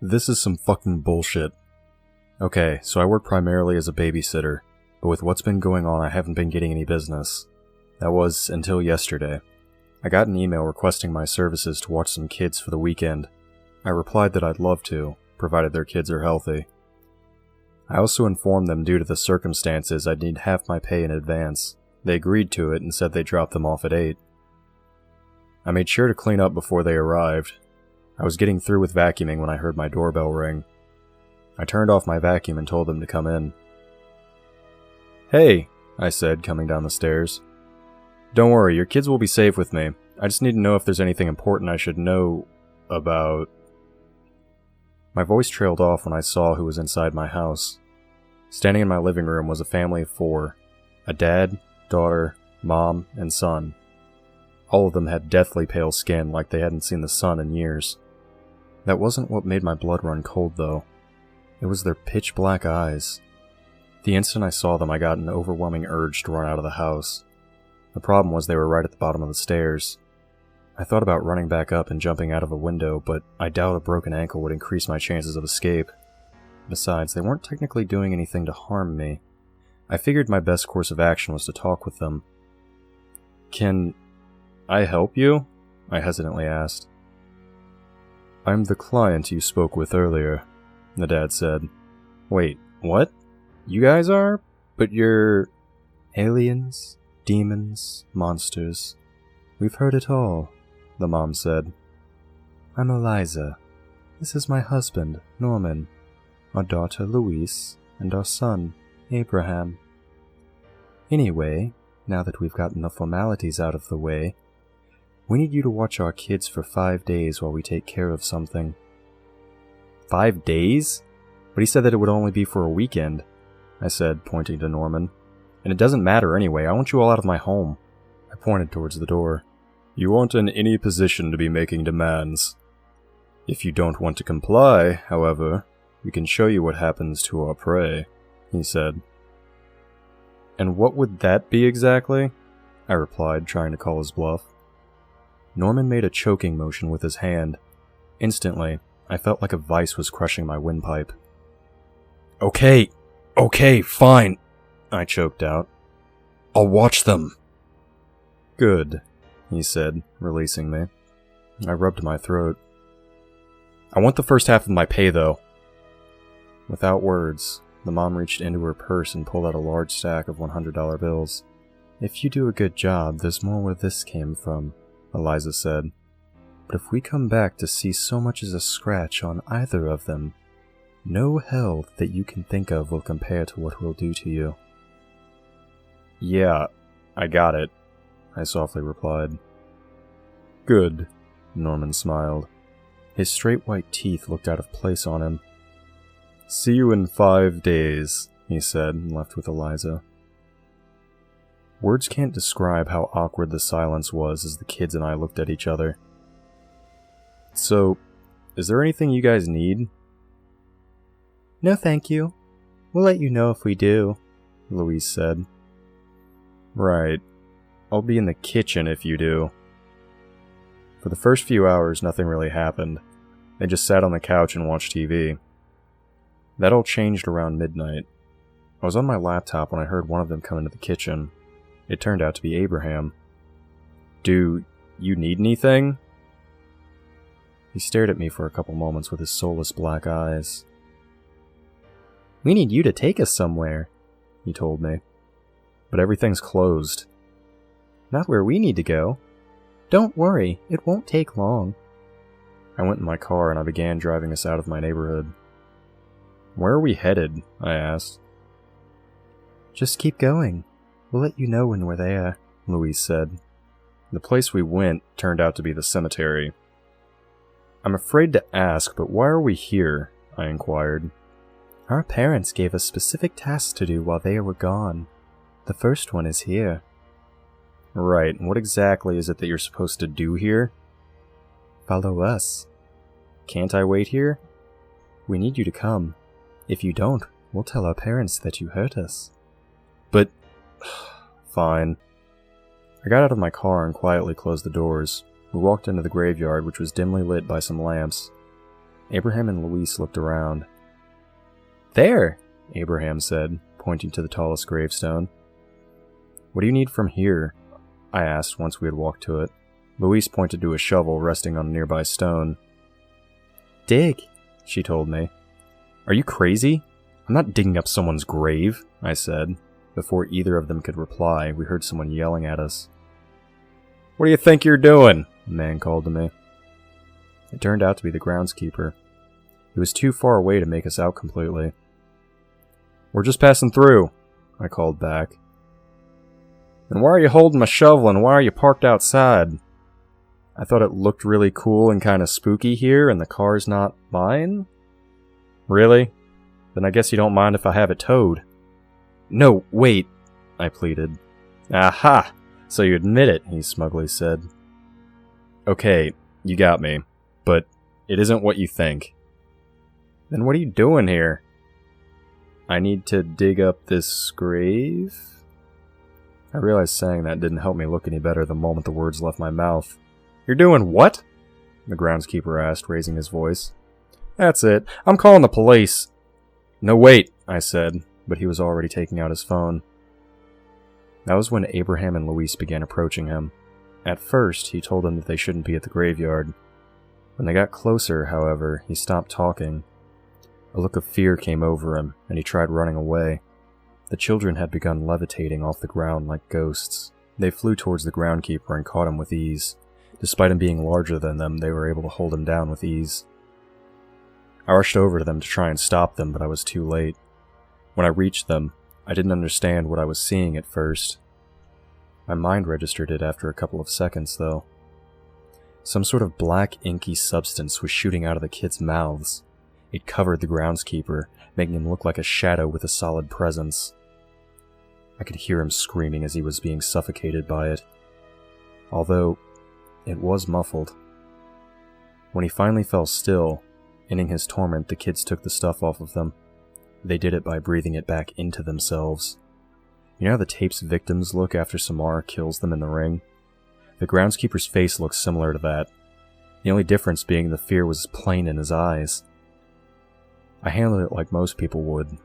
This is some fucking bullshit. Okay, so I work primarily as a babysitter, but with what's been going on I haven't been getting any business. That was until yesterday. I got an email requesting my services to watch some kids for the weekend. I replied that I'd love to, provided their kids are healthy. I also informed them due to the circumstances I'd need half my pay in advance. They agreed to it and said they'd drop them off at 8. I made sure to clean up before they arrived. I was getting through with vacuuming when I heard my doorbell ring. I turned off my vacuum and told them to come in. "Hey," I said, coming down the stairs. "Don't worry, your kids will be safe with me. I just need to know if there's anything important I should know about..." My voice trailed off when I saw who was inside my house. Standing in my living room was a family of 4. A dad, daughter, mom, and son. All of them had deathly pale skin like they hadn't seen the sun in years. That wasn't what made my blood run cold, though. It was their pitch black eyes. The instant I saw them, I got an overwhelming urge to run out of the house. The problem was they were right at the bottom of the stairs. I thought about running back up and jumping out of a window, but I doubt a broken ankle would increase my chances of escape. Besides, they weren't technically doing anything to harm me. I figured my best course of action was to talk with them. "Can I help you?" I hesitantly asked. "I'm the client you spoke with earlier," the dad said. "Wait, what? You guys are? But you're..." "Aliens, demons, monsters. We've heard it all," the mom said. "I'm Eliza. This is my husband, Norman, our daughter, Louise, and our son, Abraham. Anyway, now that we've gotten the formalities out of the way, we need you to watch our kids for 5 days while we take care of something." 5 days? But he said that it would only be for a weekend, I said, pointing to Norman. "And it doesn't matter anyway, I want you all out of my home." I pointed towards the door. "You aren't in any position to be making demands. If you don't want to comply, however, we can show you what happens to our prey," he said. "And what would that be exactly?" I replied, trying to call his bluff. Norman made a choking motion with his hand. Instantly, I felt like a vice was crushing my windpipe. Okay, fine," I choked out. "I'll watch them." "Good," he said, releasing me. I rubbed my throat. "I want the first half of my pay, though." Without words, the mom reached into her purse and pulled out a large stack of $100 bills. "If you do a good job, there's more where this came from," Eliza said. "But if we come back to see so much as a scratch on either of them, no hell that you can think of will compare to what we'll do to you." "Yeah, I got it," I softly replied. "Good," Norman smiled. His straight white teeth looked out of place on him. "See you in 5 days, he said, and left with Eliza. Words can't describe how awkward the silence was as the kids and I looked at each other. "So, is there anything you guys need?" "No thank you. We'll let you know if we do," Louise said. "Right. I'll be in the kitchen if you do." For the first few hours, nothing really happened. They just sat on the couch and watched TV. That all changed around midnight. I was on my laptop when I heard one of them come into the kitchen. It turned out to be Abraham. "Do you need anything?" He stared at me for a couple moments with his soulless black eyes. "We need you to take us somewhere," he told me. "But everything's closed." "Not where we need to go. Don't worry, it won't take long." I went in my car and I began driving us out of my neighborhood. "Where are we headed?" I asked. "Just keep going. We'll let you know when we're there," Louise said. The place we went turned out to be the cemetery. "I'm afraid to ask, but why are we here?" I inquired. "Our parents gave us specific tasks to do while they were gone. The first one is here." "Right, and what exactly is it that you're supposed to do here?" "Follow us." "Can't I wait here?" "We need you to come. If you don't, we'll tell our parents that you hurt us." "But..." "Fine." I got out of my car and quietly closed the doors. We walked into the graveyard, which was dimly lit by some lamps. Abraham and Luis looked around. "There," Abraham said, pointing to the tallest gravestone. "What do you need from here?" I asked once we had walked to it. Luis pointed to a shovel resting on a nearby stone. "Dig," she told me. "Are you crazy? I'm not digging up someone's grave," I said. Before either of them could reply, we heard someone yelling at us. "What do you think you're doing?" a man called to me. It turned out to be the groundskeeper. He was too far away to make us out completely. "We're just passing through," I called back. "Then why are you holding my shovel and why are you parked outside?" "I thought it looked really cool and kind of spooky here and the car's not mine." "Really? Then I guess you don't mind if I have it towed." "No, wait," I pleaded. "Aha! So you admit it," he smugly said. "Okay, you got me, but it isn't what you think." "Then what are you doing here?" "I need to dig up this grave?" I realized saying that didn't help me look any better the moment the words left my mouth. "You're doing what?" the groundskeeper asked, raising his voice. "That's it. I'm calling the police." "No, wait," I said, but he was already taking out his phone. That was when Abraham and Luis began approaching him. At first, he told them that they shouldn't be at the graveyard. When they got closer, however, he stopped talking. A look of fear came over him, and he tried running away. The children had begun levitating off the ground like ghosts. They flew towards the groundkeeper and caught him with ease. Despite him being larger than them, they were able to hold him down with ease. I rushed over to them to try and stop them, but I was too late. When I reached them, I didn't understand what I was seeing at first. My mind registered it after a couple of seconds, though. Some sort of black, inky substance was shooting out of the kids' mouths. It covered the groundskeeper, making him look like a shadow with a solid presence. I could hear him screaming as he was being suffocated by it, although it was muffled. When he finally fell still, ending his torment, the kids took the stuff off of them. They did it by breathing it back into themselves. You know how the tape's victims look after Samara kills them in the ring? The groundskeeper's face looked similar to that, the only difference being the fear was plain in his eyes. I handled it like most people would,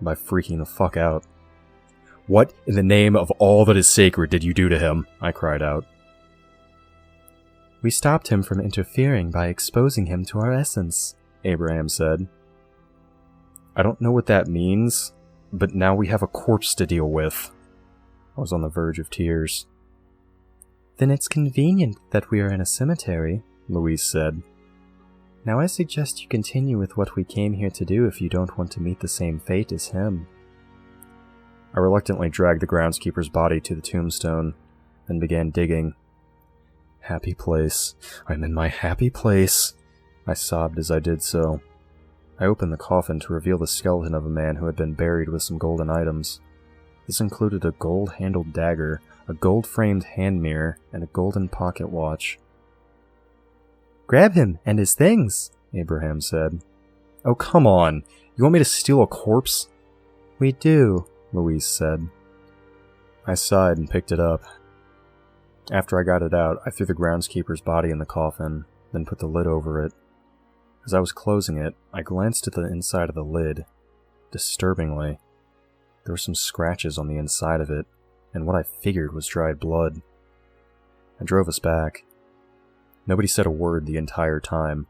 by freaking the fuck out. "What in the name of all that is sacred did you do to him?" I cried out. "We stopped him from interfering by exposing him to our essence," Abraham said. "I don't know what that means, but now we have a corpse to deal with." I was on the verge of tears. "Then it's convenient that we are in a cemetery," Louise said. "Now I suggest you continue with what we came here to do if you don't want to meet the same fate as him." I reluctantly dragged the groundskeeper's body to the tombstone, then began digging. "Happy place. I'm in my happy place," I sobbed as I did so. I opened the coffin to reveal the skeleton of a man who had been buried with some golden items. This included a gold-handled dagger, a gold-framed hand mirror, and a golden pocket watch. "Grab him and his things," Abraham said. "Oh, come on! You want me to steal a corpse?" "We do," Louise said. I sighed and picked it up. After I got it out, I threw the groundskeeper's body in the coffin, then put the lid over it. As I was closing it, I glanced at the inside of the lid. Disturbingly, there were some scratches on the inside of it, and what I figured was dried blood. I drove us back. Nobody said a word the entire time.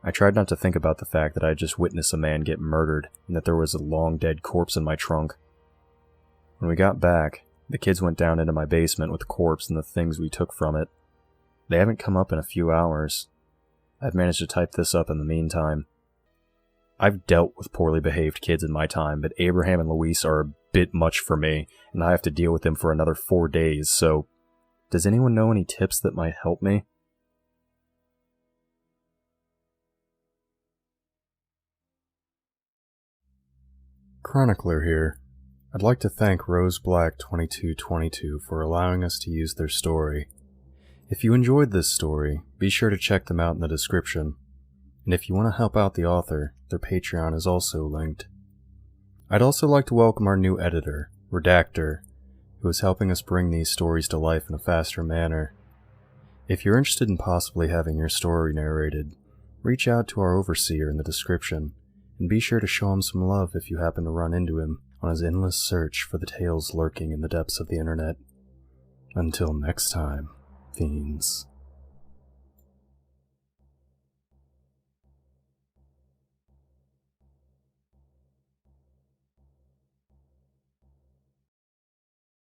I tried not to think about the fact that I had just witnessed a man get murdered, and that there was a long-dead corpse in my trunk. When we got back, the kids went down into my basement with the corpse and the things we took from it. They haven't come up in a few hours. I've managed to type this up in the meantime. I've dealt with poorly behaved kids in my time, but Abraham and Luis are a bit much for me, and I have to deal with them for another 4 days, so does anyone know any tips that might help me? Chronicler here. I'd like to thank RoseBlack2222 for allowing us to use their story. If you enjoyed this story, be sure to check them out in the description. And if you want to help out the author, their Patreon is also linked. I'd also like to welcome our new editor, Redactor, who is helping us bring these stories to life in a faster manner. If you're interested in possibly having your story narrated, Reach out to our overseer in the description, and be sure to show him some love if you happen to run into him on his endless search for the tales lurking in the depths of the internet. Until next time, fiends.